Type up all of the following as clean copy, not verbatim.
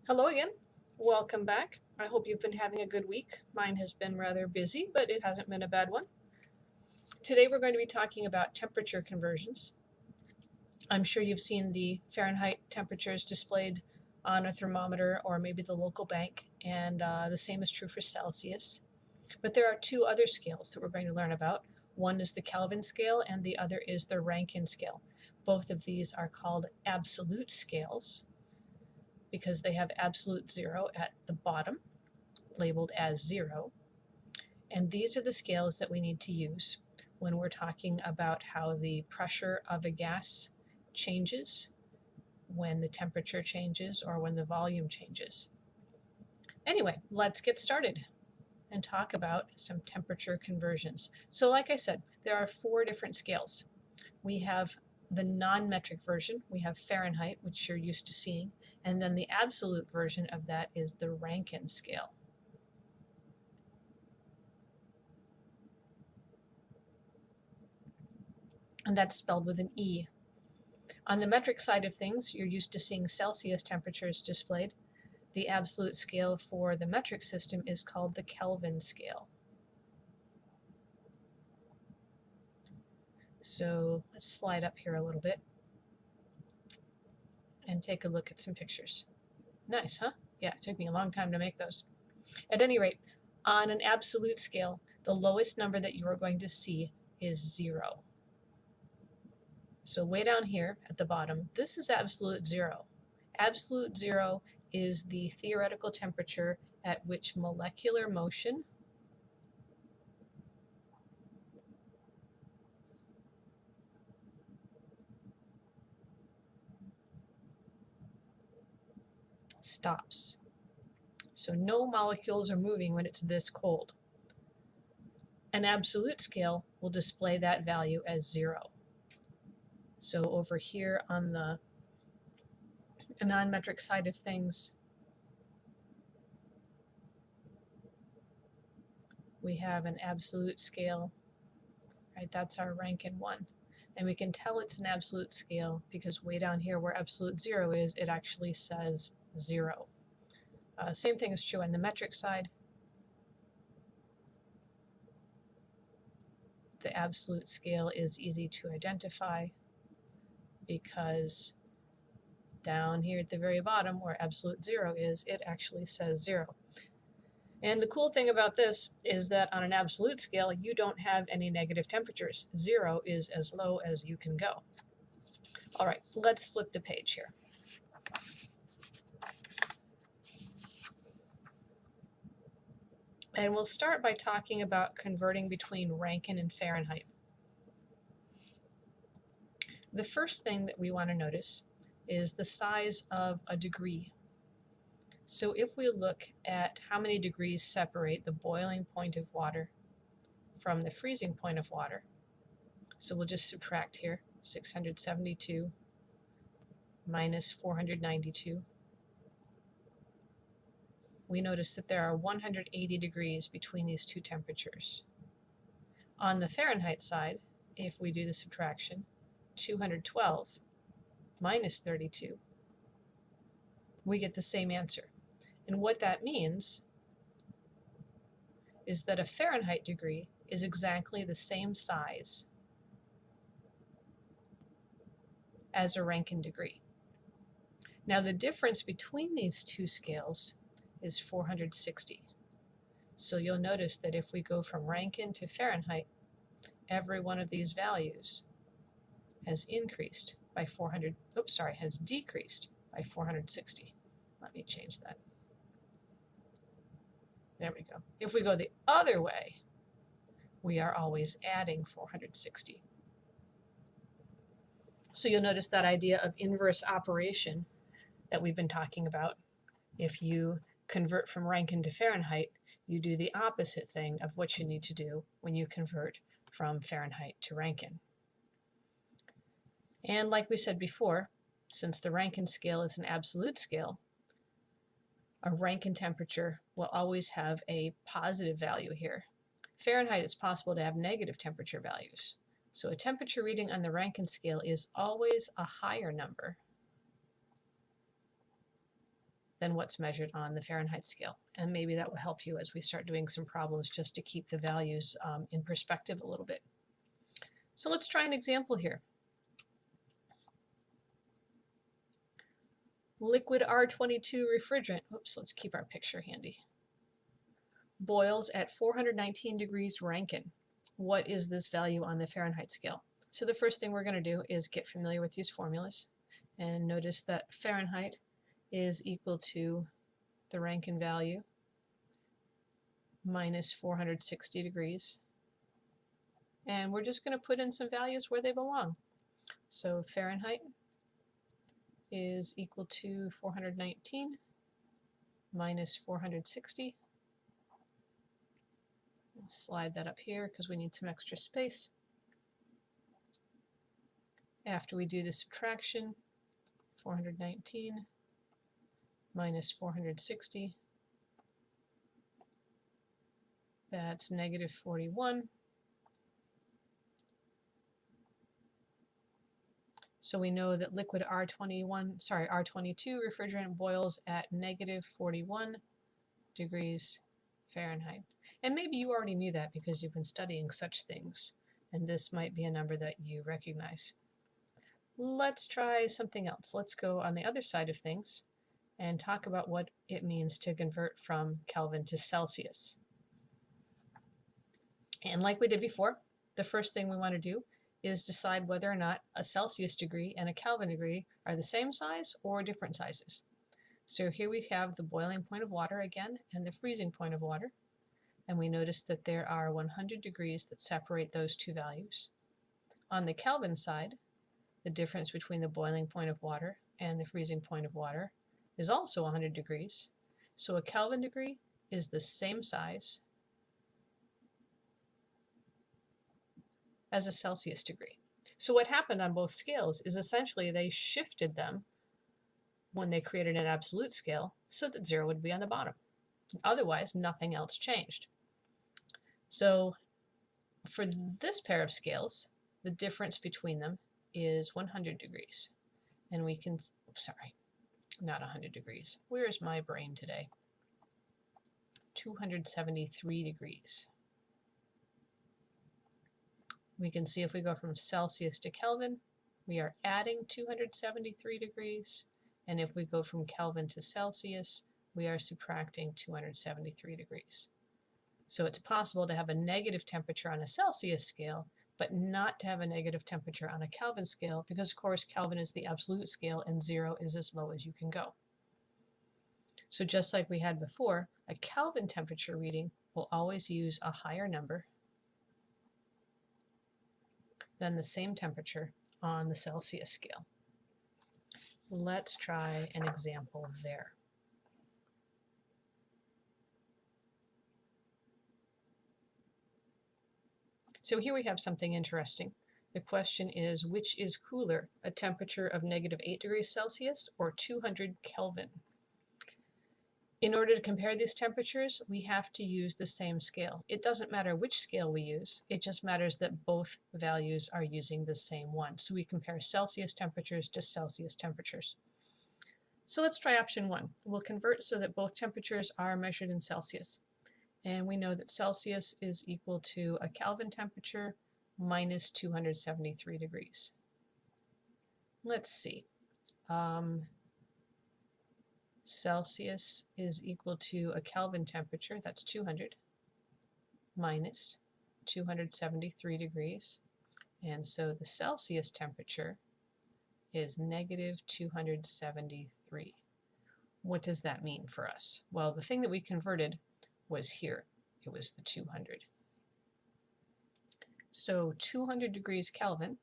Hello again. Welcome back. I hope you've been having a good week. Mine has been rather busy, but it hasn't been a bad one. Today we're going to be talking about temperature conversions. I'm sure you've seen the Fahrenheit temperatures displayed on a thermometer or maybe the local bank, and the same is true for Celsius. But there are two other scales that we're going to learn about. One is the Kelvin scale and the other is the Rankine scale. Both of these are called absolute scales because they have absolute zero at the bottom, labeled as zero. And these are the scales that we need to use when we're talking about how the pressure of a gas changes, when the temperature changes, or when the volume changes. Anyway, let's get started and talk about some temperature conversions. So like I said, there are four different scales. We have the non-metric version, we have Fahrenheit, which you're used to seeing, and then the absolute version of that is the Rankine scale. And that's spelled with an E. On the metric side of things, you're used to seeing Celsius temperatures displayed. The absolute scale for the metric system is called the Kelvin scale. So let's slide up here a little bit and take a look at some pictures. Nice, huh? Yeah, it took me a long time to make those. At any rate, on an absolute scale, the lowest number that you are going to see is 0. So way down here at the bottom, this is absolute 0. Absolute 0 is the theoretical temperature at which molecular motion stops. So no molecules are moving when it's this cold. An absolute scale will display that value as 0. So over here on the non-metric side of things, we have an absolute scale, right? That's our Rankine 1. And we can tell it's an absolute scale because way down here where absolute 0 is, it actually says 0. Same thing is true on the metric side. The absolute scale is easy to identify because down here at the very bottom where absolute 0 is, it actually says 0. And the cool thing about this is that on an absolute scale, you don't have any negative temperatures. 0 is as low as you can go. All right, let's flip the page here. And we'll start by talking about converting between Rankine and Fahrenheit. The first thing that we want to notice is the size of a degree. So if we look at how many degrees separate the boiling point of water from the freezing point of water, so we'll just subtract here, 672 minus 492. We notice that there are 180 degrees between these two temperatures. On the Fahrenheit side, if we do the subtraction, 212 minus 32, we get the same answer. And what that means is that a Fahrenheit degree is exactly the same size as a Rankine degree. Now the difference between these two scales is 460. So you'll notice that if we go from Rankine to Fahrenheit, every one of these values has decreased by 460. Let me change that. There we go. If we go the other way, we are always adding 460. So you'll notice that idea of inverse operation that we've been talking about. If you convert from Rankine to Fahrenheit, you do the opposite thing of what you need to do when you convert from Fahrenheit to Rankine. And like we said before, since the Rankine scale is an absolute scale, a Rankine temperature will always have a positive value here. Fahrenheit, it's possible to have negative temperature values. So a temperature reading on the Rankine scale is always a higher number than what's measured on the Fahrenheit scale. And maybe that will help you as we start doing some problems just to keep the values in perspective a little bit. So let's try an example here. Liquid R22 refrigerant, oops, let's keep our picture handy, boils at 419 degrees Rankine. What is this value on the Fahrenheit scale? So the first thing we're going to do is get familiar with these formulas and notice that Fahrenheit is equal to the Rankine value minus 460 degrees. And we're just going to put in some values where they belong. So Fahrenheit is equal to 419 minus 460. I'll slide that up here because we need some extra space. After we do the subtraction, 419 minus 460, that's negative 41. So we know that liquid R22 refrigerant boils at negative 41 degrees Fahrenheit. And maybe you already knew that because you've been studying such things, and this might be a number that you recognize. Let's try something else. Let's go on the other side of things and talk about what it means to convert from Kelvin to Celsius. And like we did before, the first thing we want to do is decide whether or not a Celsius degree and a Kelvin degree are the same size or different sizes. So here we have the boiling point of water again and the freezing point of water. And we notice that there are 100 degrees that separate those two values. On the Kelvin side, the difference between the boiling point of water and the freezing point of water is also 100 degrees. So a Kelvin degree is the same size as a Celsius degree. So what happened on both scales is essentially they shifted them when they created an absolute scale so that 0 would be on the bottom. Otherwise, nothing else changed. So for this pair of scales, the difference between them is 100 degrees. And we can, sorry, not 100 degrees. Where is my brain today? 273 degrees. We can see if we go from Celsius to Kelvin, we are adding 273 degrees. And if we go from Kelvin to Celsius, we are subtracting 273 degrees. So it's possible to have a negative temperature on a Celsius scale, but not to have a negative temperature on a Kelvin scale, because of course Kelvin is the absolute scale and 0 is as low as you can go. So just like we had before, a Kelvin temperature reading will always use a higher number than the same temperature on the Celsius scale. Let's try an example there. So here we have something interesting. The question is, which is cooler, a temperature of negative 8 degrees Celsius or 200 Kelvin? In order to compare these temperatures, we have to use the same scale. It doesn't matter which scale we use, it just matters that both values are using the same one. So we compare Celsius temperatures to Celsius temperatures. So let's try option 1. We'll convert so that both temperatures are measured in Celsius. And we know that Celsius is equal to a Kelvin temperature minus 273 degrees. Let's see. Celsius is equal to a Kelvin temperature, that's 200, minus 273 degrees. And so the Celsius temperature is negative 273. What does that mean for us? Well, the thing that we converted was here. It was the 200. So 200 degrees Kelvin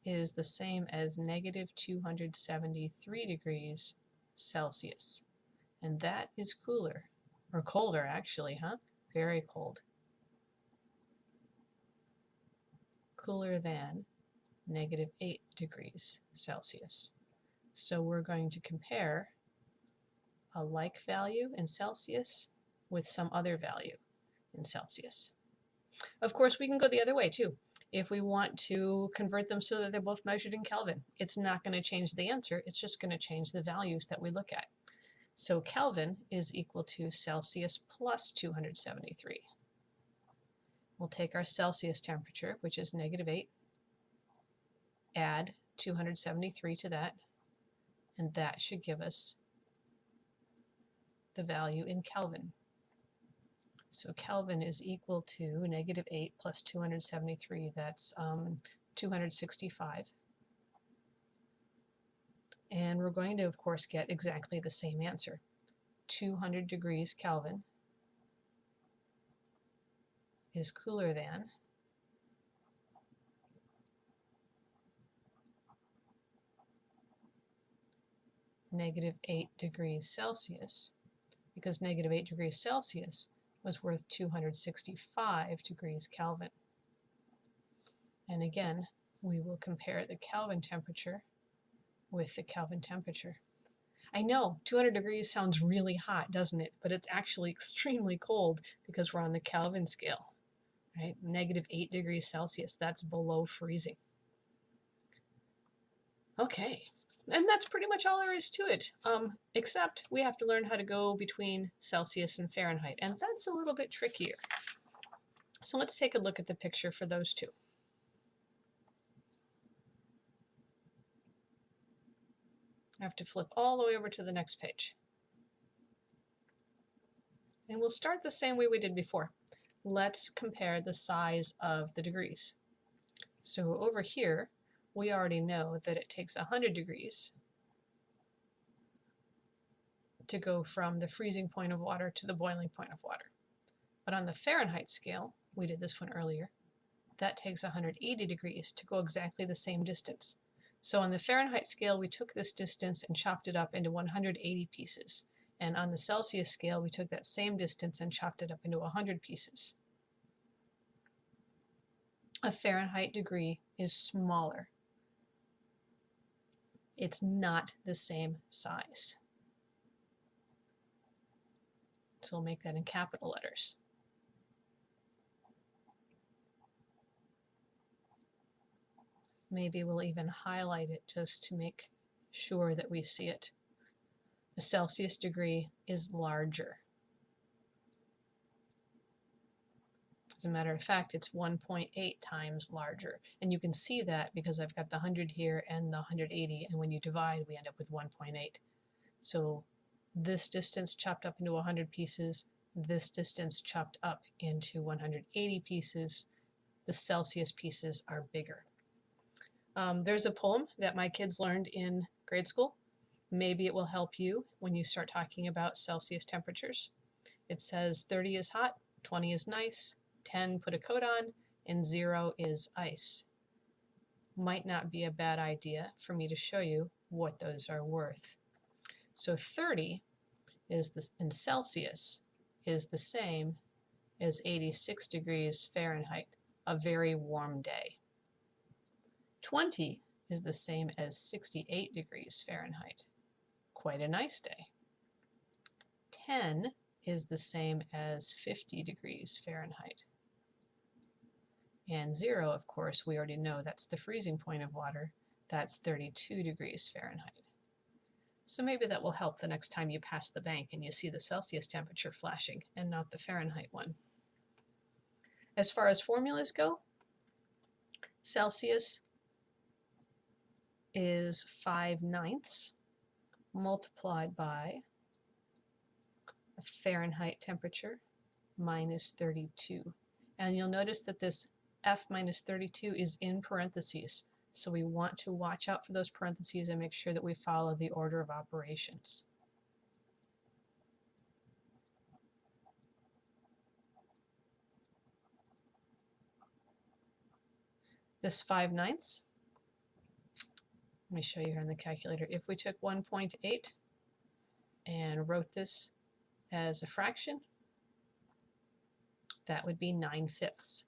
is the same as negative 273 degrees Celsius. And that is cooler, or colder actually, huh? Very cold. Cooler than negative 8 degrees Celsius. So we're going to compare a like value in Celsius with some other value in Celsius. Of course, we can go the other way too. if we want to convert them so that they're both measured in Kelvin. It's not going to change the answer, it's just going to change the values that we look at. So Kelvin is equal to Celsius plus 273. We'll take our Celsius temperature, which is -8, add 273 to that, and that should give us the value in Kelvin. So Kelvin is equal to -8 plus 273, that's 265. And we're going to, of course, get exactly the same answer. 200 degrees Kelvin is cooler than -8 degrees Celsius, because -8 degrees Celsius was worth 265 degrees Kelvin. And again, we will compare the Kelvin temperature with the Kelvin temperature. I know 200 degrees sounds really hot, doesn't it? But it's actually extremely cold because we're on the Kelvin scale, right? -8 degrees Celsius, that's below freezing. Okay, and that's pretty much all there is to it, except we have to learn how to go between Celsius and Fahrenheit, and that's a little bit trickier. So let's take a look at the picture for those two. I have to flip all the way over to the next page. And we'll start the same way we did before. Let's compare the size of the degrees. So over here, we already know that it takes 100 degrees to go from the freezing point of water to the boiling point of water. But on the Fahrenheit scale, we did this one earlier, that takes 180 degrees to go exactly the same distance. So on the Fahrenheit scale, we took this distance and chopped it up into 180 pieces. And on the Celsius scale, we took that same distance and chopped it up into 100 pieces. A Fahrenheit degree is smaller. It's not the same size. So we'll make that in capital letters. Maybe we'll even highlight it just to make sure that we see it. A Celsius degree is larger. As a matter of fact, it's 1.8 times larger. And you can see that because I've got the 100 here and the 180, and when you divide, we end up with 1.8. So this distance chopped up into 100 pieces, this distance chopped up into 180 pieces. The Celsius pieces are bigger. There's a poem that my kids learned in grade school. Maybe it will help you when you start talking about Celsius temperatures. It says 30 is hot, 20 is nice, 10 put a coat on, and 0 is ice. Might not be a bad idea for me to show you what those are worth. So 30 is in Celsius is the same as 86 degrees Fahrenheit, a very warm day. 20 is the same as 68 degrees Fahrenheit, quite a nice day. 10 is the same as 50 degrees Fahrenheit. And 0, of course, we already know that's the freezing point of water. That's 32 degrees Fahrenheit. So maybe that will help the next time you pass the bank and you see the Celsius temperature flashing and not the Fahrenheit one. As far as formulas go, Celsius is 5/9 multiplied by a Fahrenheit temperature minus 32. And you'll notice that this F minus 32 is in parentheses. So we want to watch out for those parentheses and make sure that we follow the order of operations. This 5/9, let me show you here on the calculator. If we took 1.8 and wrote this as a fraction, that would be 9/5.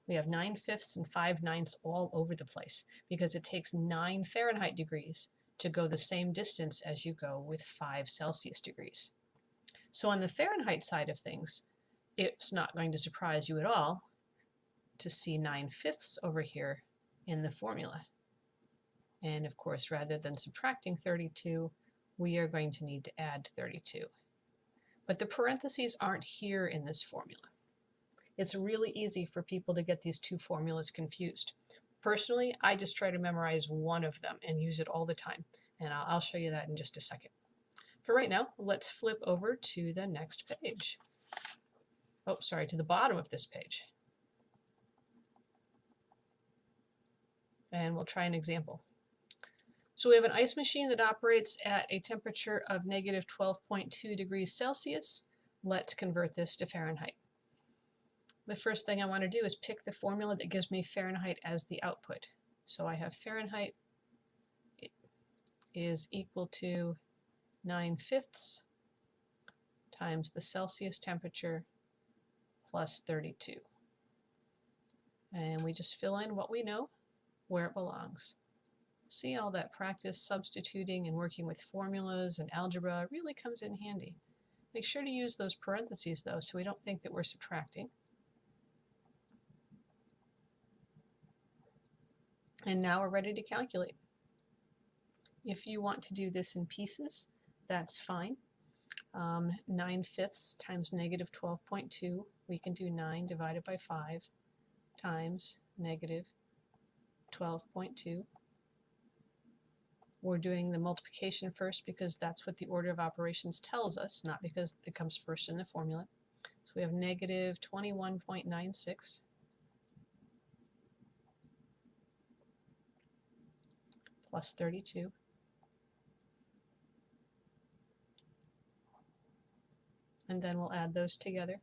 We have 9/5 and 5/9 all over the place because it takes 9 Fahrenheit degrees to go the same distance as you go with 5 Celsius degrees. So on the Fahrenheit side of things, it's not going to surprise you at all to see 9/5 over here in the formula. And of course, rather than subtracting 32, we are going to need to add 32. But the parentheses aren't here in this formula. It's really easy for people to get these two formulas confused. Personally, I just try to memorize one of them and use it all the time. And I'll show you that in just a second. For right now, let's flip over to the next page. Oh, sorry, to the bottom of this page. And we'll try an example. So we have an ice machine that operates at a temperature of negative 12.2 degrees Celsius. Let's convert this to Fahrenheit. The first thing I want to do is pick the formula that gives me Fahrenheit as the output. So I have Fahrenheit is equal to 9/5 times the Celsius temperature plus 32. And we just fill in what we know, where it belongs. See, all that practice substituting and working with formulas and algebra really comes in handy. Make sure to use those parentheses though, so we don't think that we're subtracting. And now we're ready to calculate. If you want to do this in pieces, that's fine. 9/5 times negative 12.2, we can do 9 divided by 5 times negative 12.2. We're doing the multiplication first because that's what the order of operations tells us, not because it comes first in the formula. So we have negative 21.96 plus 32. And then we'll add those together.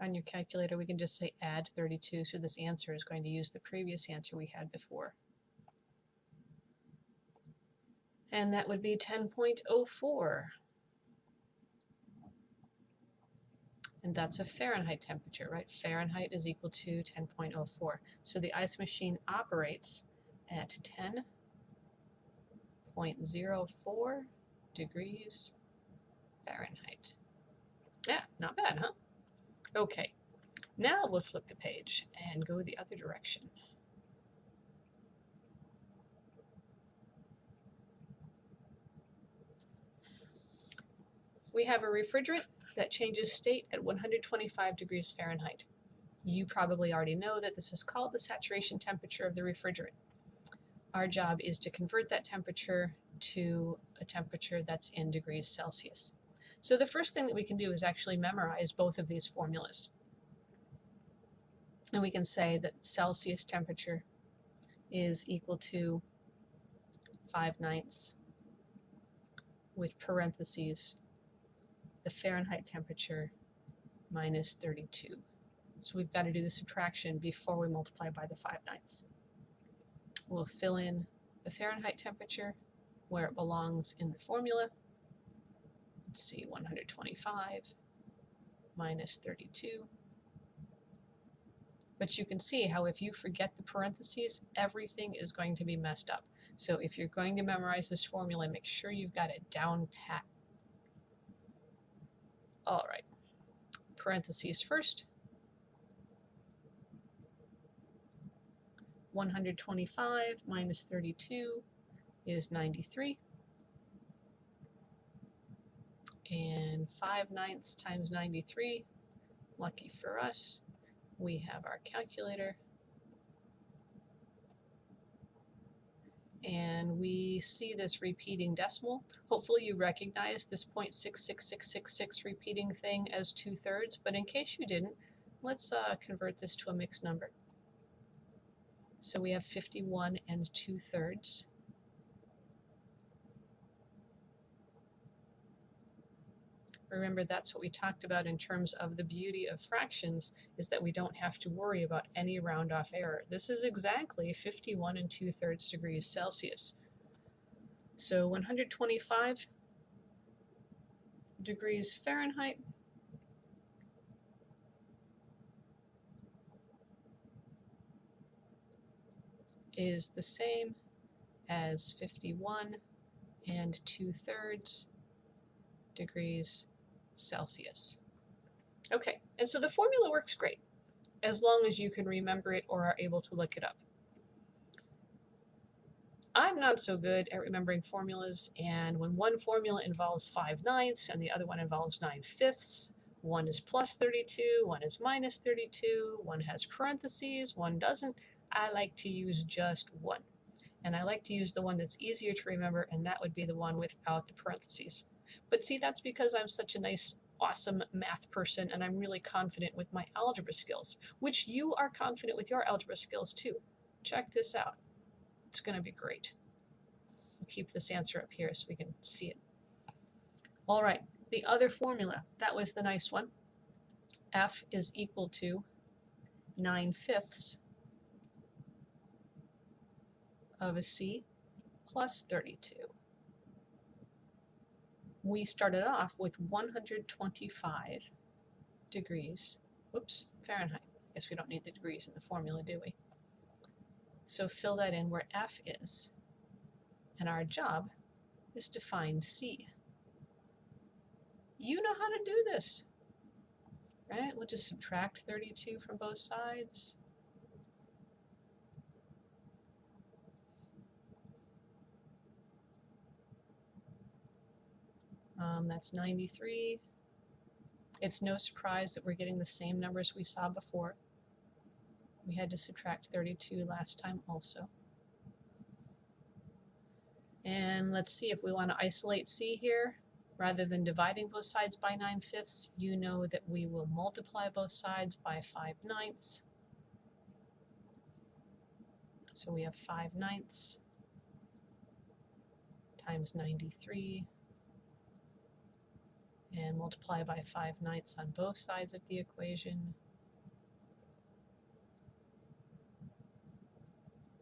On your calculator, we can just say add 32, so this answer is going to use the previous answer we had before. And that would be 10.04. And that's a Fahrenheit temperature, right? Fahrenheit is equal to 10.04. So the ice machine operates at 10.04 degrees Fahrenheit. Yeah, not bad, huh? Okay, now we'll flip the page and go the other direction. We have a refrigerant that changes state at 125 degrees Fahrenheit. You probably already know that this is called the saturation temperature of the refrigerant. Our job is to convert that temperature to a temperature that's in degrees Celsius. So the first thing that we can do is actually memorize both of these formulas. And we can say that Celsius temperature is equal to 5/9 with parentheses the Fahrenheit temperature minus 32. So we've got to do the subtraction before we multiply by the 5/9. We'll fill in the Fahrenheit temperature where it belongs in the formula. Let's see, 125 minus 32. But you can see how if you forget the parentheses, everything is going to be messed up. So if you're going to memorize this formula, make sure you've got it down pat. All right, parentheses first. 125 minus 32 is 93. And 5/9 times 93, lucky for us, we have our calculator. And we see this repeating decimal. Hopefully you recognize this 0.66666 repeating thing as 2/3, but in case you didn't, let's convert this to a mixed number. So we have 51 and 2/3. Remember, that's what we talked about in terms of the beauty of fractions, is that we don't have to worry about any round off error. This is exactly 51 and 2/3 degrees Celsius. So 125 degrees Fahrenheit is the same as 51 and 2/3 degrees Celsius. Okay, and so the formula works great as long as you can remember it or are able to look it up. I'm not so good at remembering formulas, and when one formula involves 5/9 and the other one involves 9/5, one is plus 32, one is minus 32, one has parentheses, one doesn't, I like to use just one. And I like to use the one that's easier to remember, and that would be the one without the parentheses. But see, that's because I'm such a nice, awesome math person, and I'm really confident with my algebra skills, which you are confident with your algebra skills too. Check this out. It's going to be great. We'll keep this answer up here so we can see it. All right, the other formula, that was the nice one. F is equal to 9/5 of a C plus 32. We started off with 125 degrees, Fahrenheit. Guess we don't need the degrees in the formula, do we? So fill that in where F is. And our job is to find C. You know how to do this, right? We'll just subtract 32 from both sides. That's 93. It's no surprise that we're getting the same numbers we saw before. We had to subtract 32 last time also. And let's see if we want to isolate C here. Rather than dividing both sides by 9/5, you know that we will multiply both sides by 5/9. So we have 5/9 times 93, and multiply by 5/9 on both sides of the equation.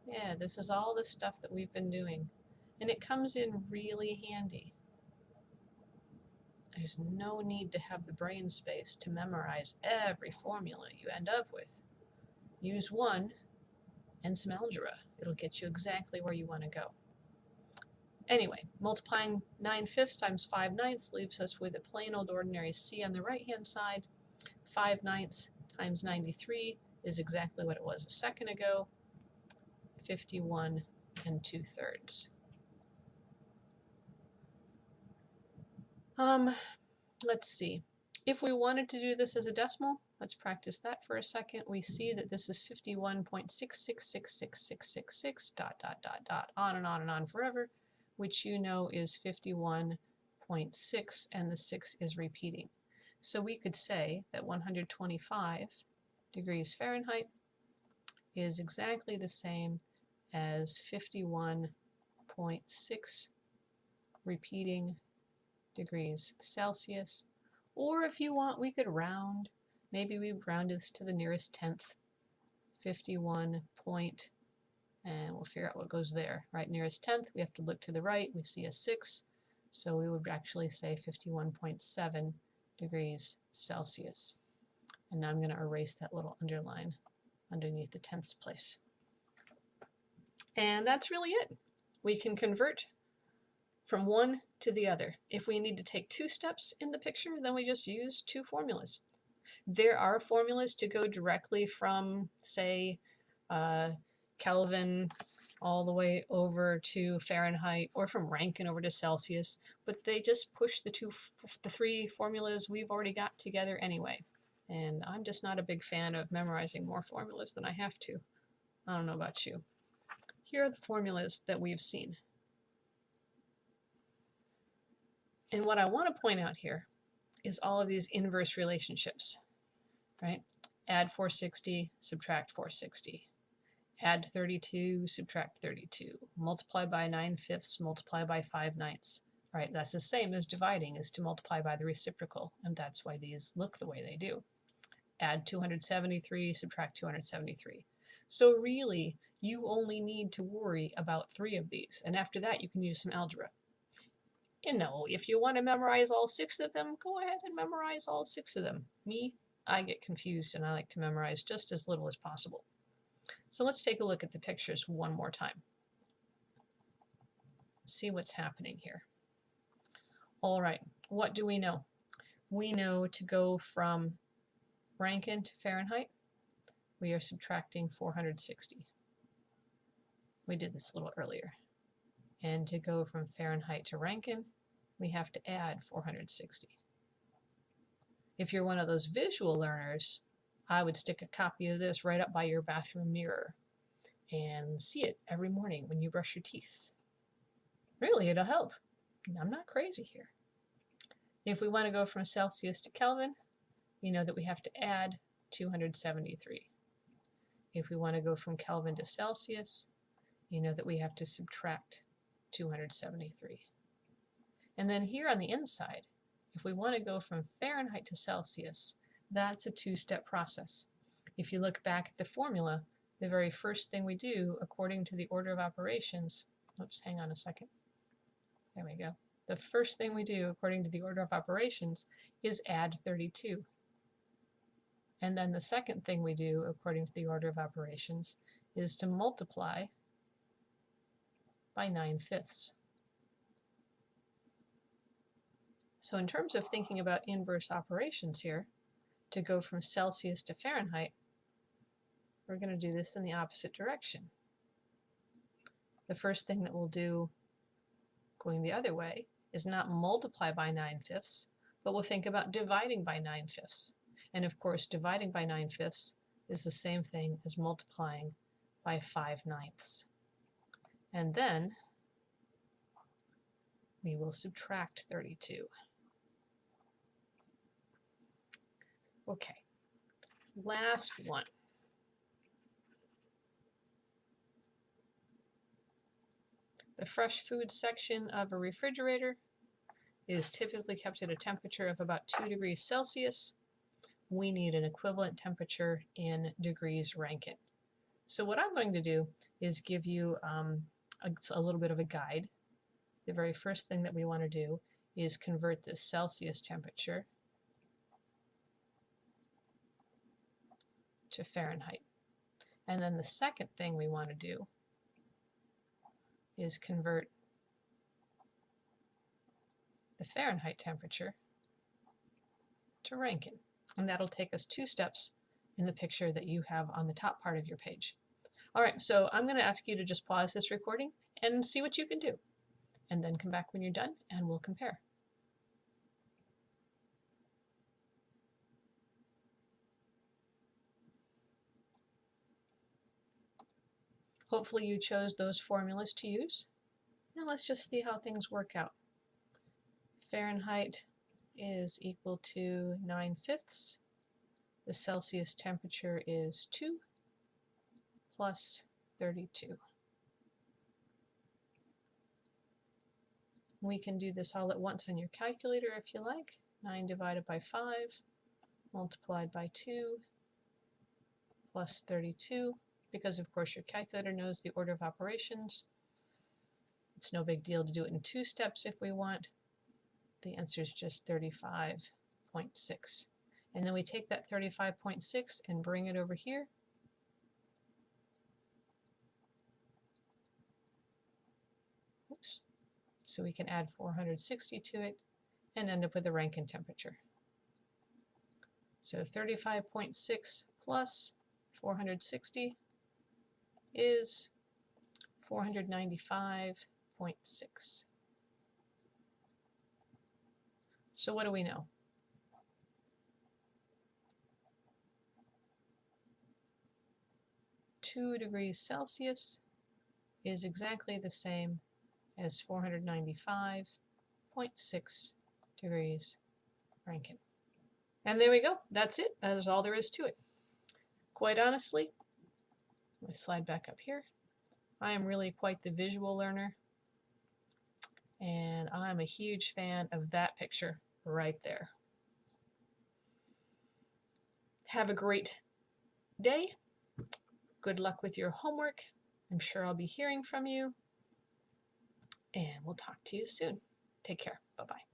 Yeah, this is all the stuff that we've been doing, and it comes in really handy. There's no need to have the brain space to memorize every formula you end up with. Use one and some algebra. It'll get you exactly where you want to go. Anyway, multiplying 9/5 times 5/9 leaves us with a plain old ordinary C on the right-hand side. 5/9 times 93 is exactly what it was a second ago, 51 2/3. Let's see. If we wanted to do this as a decimal, let's practice that for a second. We see that this is 51.66666666 on and on and on forever, which you know is 51.6, and the 6 is repeating. So we could say that 125 degrees Fahrenheit is exactly the same as 51.6 repeating degrees Celsius. Or if you want, we could round. Maybe we round this to the nearest tenth. 51 point, and we'll figure out what goes there. Right, nearest tenth, we have to look to the right. We see a 6, so we would actually say 51.7 degrees Celsius. And now I'm going to erase that little underline underneath the tenths place. And that's really it. We can convert from one to the other. If we need to take 2 steps in the picture, then we just use 2 formulas. There are formulas to go directly from, say, Kelvin all the way over to Fahrenheit, or from Rankine over to Celsius, but they just push the 3 formulas we've already got together anyway. And I'm just not a big fan of memorizing more formulas than I have to. I don't know about you. Here are the formulas that we've seen. And what I want to point out here is all of these inverse relationships, right? Add 460, subtract 460. Add 32, subtract 32. Multiply by 9/5, multiply by 5/9. Right, that's the same as dividing, is to multiply by the reciprocal, and that's why these look the way they do. Add 273, subtract 273. So really, you only need to worry about 3 of these, and after that you can use some algebra. You know, if you want to memorize all 6 of them, go ahead and memorize all 6 of them. Me, I get confused and I like to memorize just as little as possible. So let's take a look at the pictures one more time. See what's happening here. All right, what do we know? We know to go from Rankine to Fahrenheit, we are subtracting 460. We did this a little earlier. And to go from Fahrenheit to Rankine, we have to add 460. If you're one of those visual learners, I would stick a copy of this right up by your bathroom mirror and see it every morning when you brush your teeth. Really, it'll help. I'm not crazy here. If we want to go from Celsius to Kelvin, you know that we have to add 273. If we want to go from Kelvin to Celsius, you know that we have to subtract 273. And then here on the inside, if we want to go from Fahrenheit to Celsius, that's a two-step process. If you look back at the formula, the very first thing we do, according to the order of operations, oops, hang on a second. There we go. The first thing we do, according to the order of operations, is add 32. And then the second thing we do, according to the order of operations, is to multiply by 9/5. So in terms of thinking about inverse operations here, to go from Celsius to Fahrenheit, we're going to do this in the opposite direction. The first thing that we'll do going the other way is not multiply by 9/5, but we'll think about dividing by 9/5. And of course, dividing by 9/5 is the same thing as multiplying by 5/9. And then we will subtract 32. Okay, last one. The fresh food section of a refrigerator is typically kept at a temperature of about 2 degrees Celsius. We need an equivalent temperature in degrees Rankine. So what I'm going to do is give you a little bit of a guide. The very first thing that we want to do is convert this Celsius temperature to Fahrenheit. And then the second thing we want to do is convert the Fahrenheit temperature to Rankine. And that'll take us 2 steps in the picture that you have on the top part of your page. All right, so I'm going to ask you to just pause this recording and see what you can do. And then come back when you're done and we'll compare. Hopefully you chose those formulas to use. Now let's just see how things work out. Fahrenheit is equal to 9/5. The Celsius temperature is 2 plus 32. We can do this all at once on your calculator if you like. 9 divided by 5 multiplied by 2 plus 32. Because of course your calculator knows the order of operations. It's no big deal to do it in 2 steps if we want. The answer is just 35.6. And then we take that 35.6 and bring it over here. Oops. So we can add 460 to it and end up with a Rankine temperature. So 35.6 plus 460 is 495.6. So what do we know? Two degrees Celsius is exactly the same as 495.6 degrees Rankine. And there we go. That's it. That is all there is to it. Quite honestly, let me slide back up here. I am really quite the visual learner, and I'm a huge fan of that picture right there. Have a great day. Good luck with your homework. I'm sure I'll be hearing from you, and we'll talk to you soon. Take care. Bye-bye.